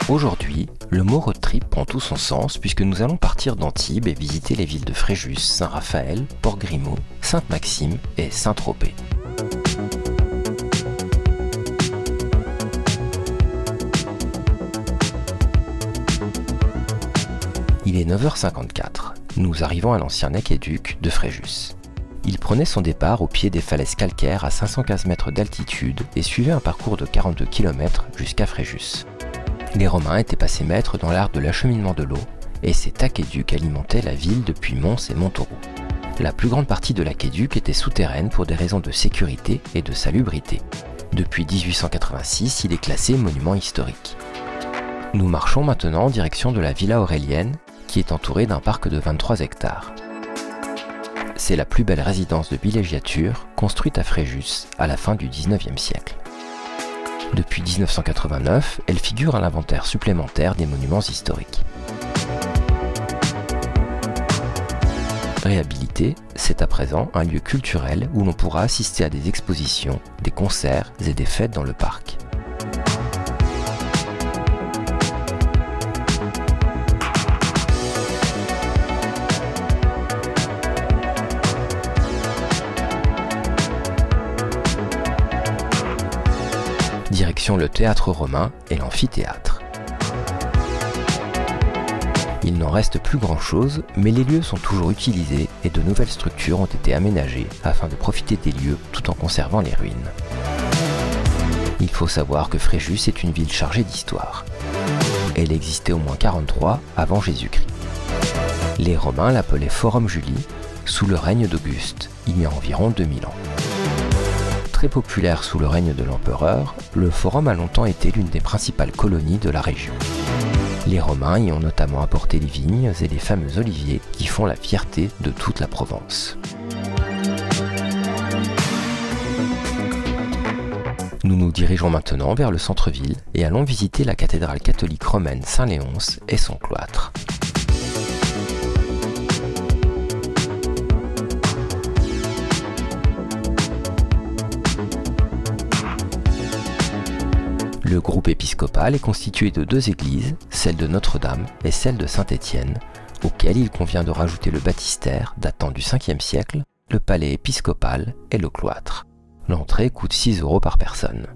Aujourd'hui, le mot road trip prend tout son sens puisque nous allons partir d'Antibes et visiter les villes de Fréjus, Saint-Raphaël, Port-Grimaud, Sainte-Maxime et Saint-Tropez. Il est 9h54. Nous arrivons à l'ancien aqueduc de Fréjus. Il prenait son départ au pied des falaises calcaires à 515 mètres d'altitude et suivait un parcours de 42 km jusqu'à Fréjus. Les Romains étaient passés maîtres dans l'art de l'acheminement de l'eau et cet aqueduc alimentait la ville depuis Mons et Montauroux. La plus grande partie de l'aqueduc était souterraine pour des raisons de sécurité et de salubrité. Depuis 1886, il est classé monument historique. Nous marchons maintenant en direction de la Villa Aurélienne, qui est entourée d'un parc de 23 hectares. C'est la plus belle résidence de villégiature construite à Fréjus à la fin du XIXe siècle. Depuis 1989, elle figure à l'inventaire supplémentaire des monuments historiques. Réhabilité, c'est à présent un lieu culturel où l'on pourra assister à des expositions, des concerts et des fêtes dans le parc. Direction le théâtre romain et l'amphithéâtre. Il n'en reste plus grand-chose, mais les lieux sont toujours utilisés et de nouvelles structures ont été aménagées afin de profiter des lieux tout en conservant les ruines. Il faut savoir que Fréjus est une ville chargée d'histoire. Elle existait au moins 43 avant Jésus-Christ. Les Romains l'appelaient Forum Julii, sous le règne d'Auguste, il y a environ 2000 ans. Très populaire sous le règne de l'empereur, le forum a longtemps été l'une des principales colonies de la région. Les Romains y ont notamment apporté les vignes et les fameux oliviers qui font la fierté de toute la Provence. Nous nous dirigeons maintenant vers le centre-ville et allons visiter la cathédrale catholique romaine Saint-Léonce et son cloître. Le groupe épiscopal est constitué de deux églises, celle de Notre-Dame et celle de Saint-Étienne, auxquelles il convient de rajouter le baptistère datant du 5e siècle, le palais épiscopal et le cloître. L'entrée coûte 6 € par personne.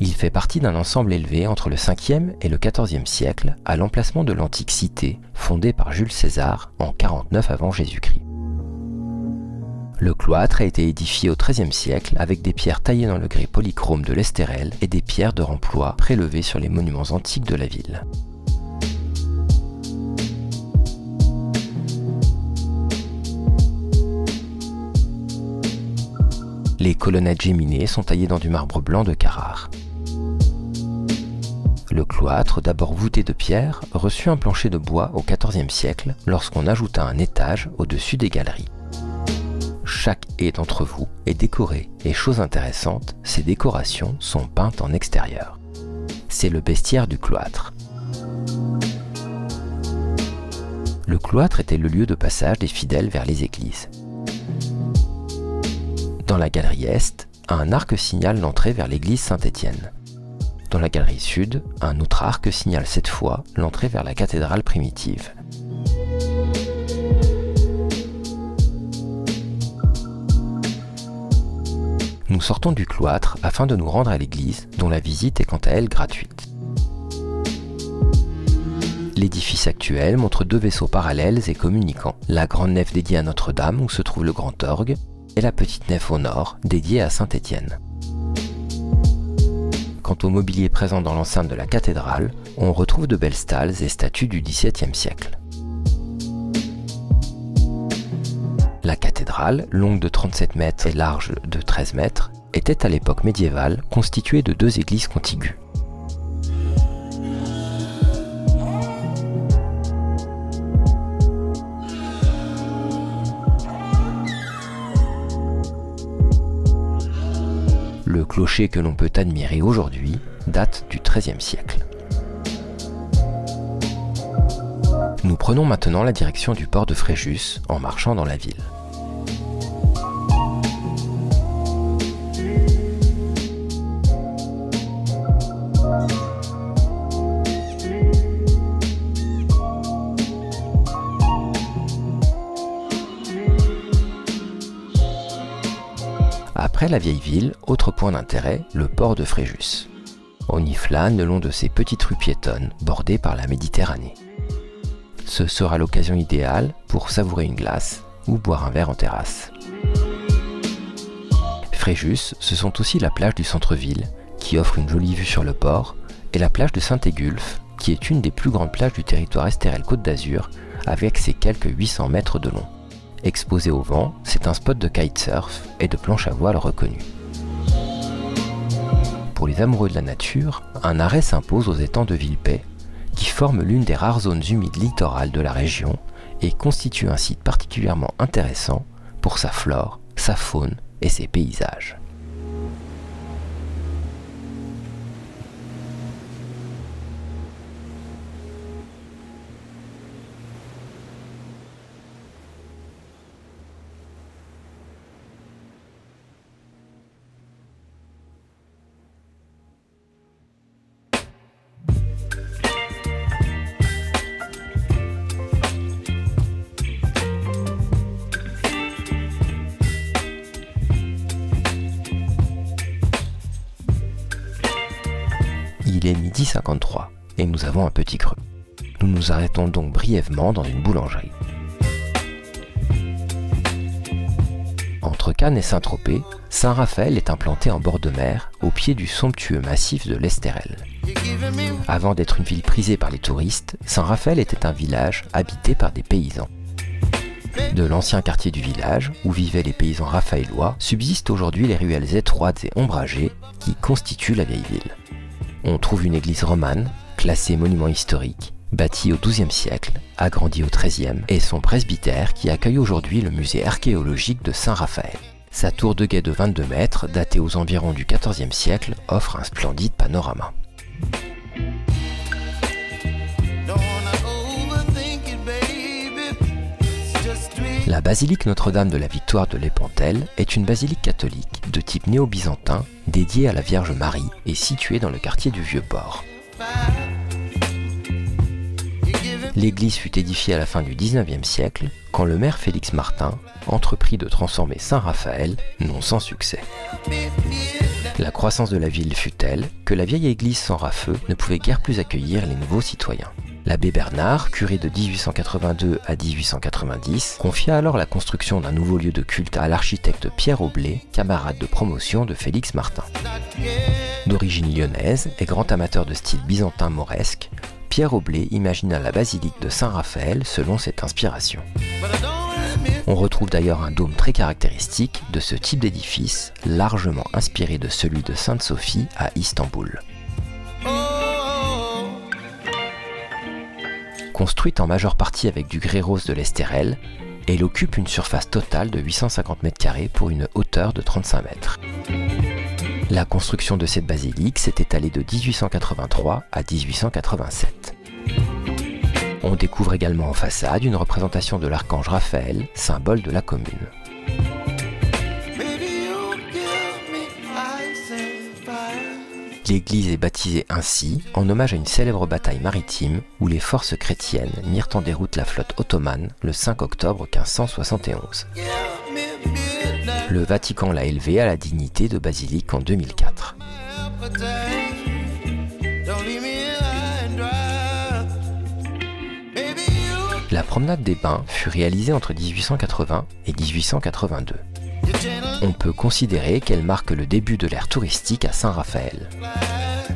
Il fait partie d'un ensemble élevé entre le 5e et le 14e siècle à l'emplacement de l'antique cité fondée par Jules César en 49 avant Jésus-Christ. Le cloître a été édifié au XIIIe siècle avec des pierres taillées dans le grès polychrome de l'Estérel et des pierres de remploi prélevées sur les monuments antiques de la ville. Les colonnettes géminées sont taillées dans du marbre blanc de Carrare. Le cloître, d'abord voûté de pierre, reçut un plancher de bois au XIVe siècle lorsqu'on ajouta un étage au-dessus des galeries. Chaque haie d'entre vous est décorée et chose intéressante, ces décorations sont peintes en extérieur. C'est le bestiaire du cloître. Le cloître était le lieu de passage des fidèles vers les églises. Dans la galerie est, un arc signale l'entrée vers l'église Saint-Étienne. Dans la galerie sud, un autre arc signale cette fois l'entrée vers la cathédrale primitive. Nous sortons du cloître afin de nous rendre à l'église, dont la visite est quant à elle gratuite. L'édifice actuel montre deux vaisseaux parallèles et communicants, la grande nef dédiée à Notre-Dame où se trouve le grand orgue, et la petite nef au nord dédiée à Saint-Étienne. Quant au mobilier présent dans l'enceinte de la cathédrale, on retrouve de belles stalles et statues du XVIIe siècle. La cathédrale, longue de 37 mètres et large de 13 mètres, était à l'époque médiévale constituée de deux églises contiguës. Le clocher que l'on peut admirer aujourd'hui date du XIIIe siècle. Nous prenons maintenant la direction du port de Fréjus en marchant dans la ville. Après la vieille ville, autre point d'intérêt, le port de Fréjus. On y flâne le long de ces petites rues piétonnes bordées par la Méditerranée. Ce sera l'occasion idéale pour savourer une glace ou boire un verre en terrasse. Fréjus, ce sont aussi la plage du centre-ville, qui offre une jolie vue sur le port, et la plage de Saint-Égulphe, qui est une des plus grandes plages du territoire Estérel Côte d'Azur, avec ses quelques 800 mètres de long. Exposé au vent, c'est un spot de kitesurf et de planche à voile reconnu. Pour les amoureux de la nature, un arrêt s'impose aux étangs de Villepay, qui forment l'une des rares zones humides littorales de la région et constitue un site particulièrement intéressant pour sa flore, sa faune et ses paysages. Il est 12h53 et nous avons un petit creux. Nous nous arrêtons donc brièvement dans une boulangerie. Entre Cannes et Saint-Tropez, Saint-Raphaël est implanté en bord de mer, au pied du somptueux massif de l'Estérel. Avant d'être une ville prisée par les touristes, Saint-Raphaël était un village habité par des paysans. De l'ancien quartier du village, où vivaient les paysans raphaélois, subsistent aujourd'hui les ruelles étroites et ombragées qui constituent la vieille ville. On trouve une église romane, classée monument historique, bâtie au XIIe siècle, agrandie au XIIIe, et son presbytère qui accueille aujourd'hui le musée archéologique de Saint-Raphaël. Sa tour de guet de 22 mètres, datée aux environs du XIVe siècle, offre un splendide panorama. La basilique Notre-Dame de la Victoire de l'Épentelle est une basilique catholique de type néo-byzantin dédiée à la Vierge Marie et située dans le quartier du Vieux-Port. L'église fut édifiée à la fin du XIXe siècle quand le maire Félix Martin entreprit de transformer Saint-Raphaël, non sans succès. La croissance de la ville fut telle que la vieille église sans rafeu ne pouvait guère plus accueillir les nouveaux citoyens. L'abbé Bernard, curé de 1882 à 1890, confia alors la construction d'un nouveau lieu de culte à l'architecte Pierre Aublé, camarade de promotion de Félix Martin. D'origine lyonnaise et grand amateur de style byzantin mauresque, Pierre Aublé imagina la basilique de Saint-Raphaël selon cette inspiration. On retrouve d'ailleurs un dôme très caractéristique de ce type d'édifice, largement inspiré de celui de Sainte-Sophie à Istanbul. Construite en majeure partie avec du grès rose de l'Estérel, elle occupe une surface totale de 850 m² pour une hauteur de 35 mètres. La construction de cette basilique s'est étalée de 1883 à 1887. On découvre également en façade une représentation de l'archange Raphaël, symbole de la commune. L'église est baptisée ainsi en hommage à une célèbre bataille maritime où les forces chrétiennes mirent en déroute la flotte ottomane le 5 octobre 1571. Le Vatican l'a élevée à la dignité de basilique en 2004. La promenade des Bains fut réalisée entre 1880 et 1882. On peut considérer qu'elle marque le début de l'ère touristique à Saint-Raphaël.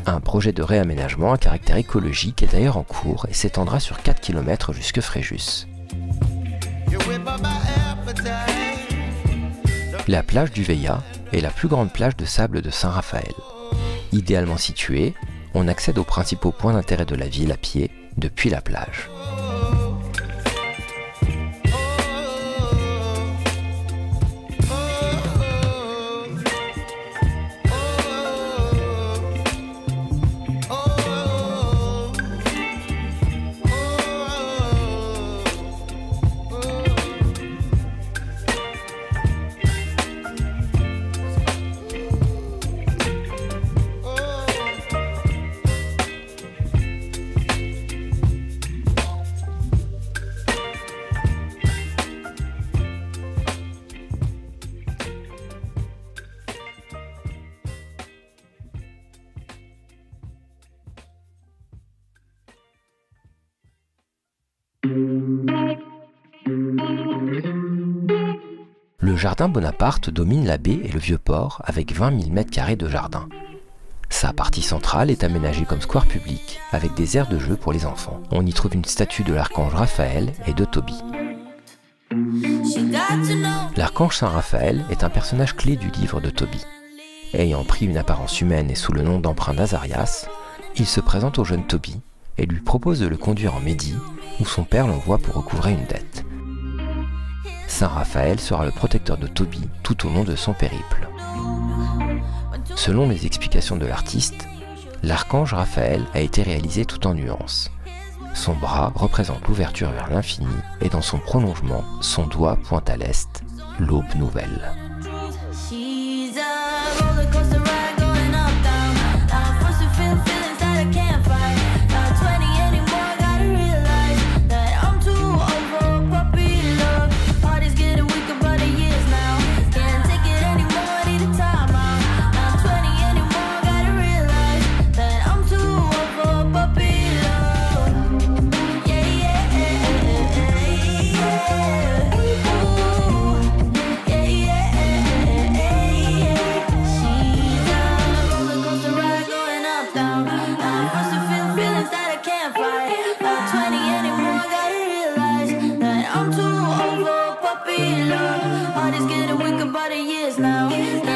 Un projet de réaménagement à caractère écologique est d'ailleurs en cours et s'étendra sur 4 km jusque Fréjus. La plage du Veillat est la plus grande plage de sable de Saint-Raphaël. Idéalement située, on accède aux principaux points d'intérêt de la ville à pied depuis la plage. jardin Bonaparte domine la baie et le vieux port avec 20 000 m² de jardin. Sa partie centrale est aménagée comme square public avec des aires de jeu pour les enfants. On y trouve une statue de l'archange Raphaël et de Tobie. L'archange Saint Raphaël est un personnage clé du livre de Tobie. Ayant pris une apparence humaine et sous le nom d'emprunt d'Azarias, il se présente au jeune Tobie et lui propose de le conduire en Médie, où son père l'envoie pour recouvrer une dette. Saint Raphaël sera le protecteur de Tobie tout au long de son périple. Selon les explications de l'artiste, l'archange Raphaël a été réalisé tout en nuances. Son bras représente l'ouverture vers l'infini et dans son prolongement, son doigt pointe à l'est, l'aube nouvelle. I'm too over puppy love. Heart is getting weaker by the years now.